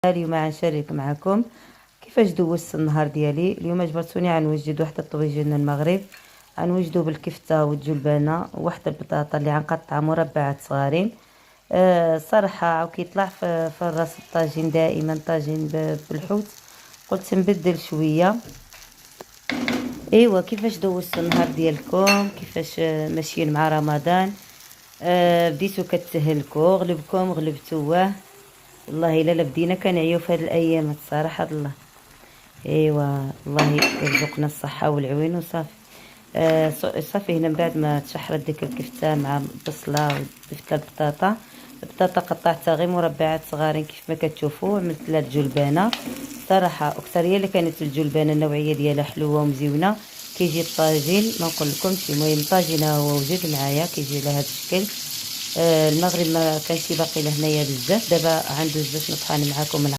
اليوم غنشارك معكم كيفاش دوزت النهار ديالي. اليوم جبرتوني غنوجد واحد الطبيجه ديال المغرب، غنوجدو بالكفته والجلبانه وواحد البطاطا اللي غنقطعها مربعات صغارين. صراحه كيطلع في الراس الطاجين دائما طاجين بالحوت. قلت نبدل شويه. ايوا كيفاش دوزت النهار ديالكم؟ كيفاش ماشيين مع رمضان؟ بديتو كتهلكوا، غلبتوه. والله الا بدينا كنعيو في هاد الايام الصراحه الله. ايوا الله يرزقنا الصحه والعوين وصافي. صافي هنا من بعد ما تشحرت ديك الكفته مع البصله وضفت لها البطاطا قطعتها غير مربعات صغارين كيف ما كتشوفوا. عملت لها الجلبانه. صراحه اكثر هي اللي كانت الجلبانه النوعيه ديالها حلوه ومزيونه. كيجي الطاجين ما نقول لكمش، المهم طاجينه هو وجد معايا كيجي على هذا الشكل. المغرب ما كانش باقي لهنايا بزاف، دابا غندوز باش نطحن معكم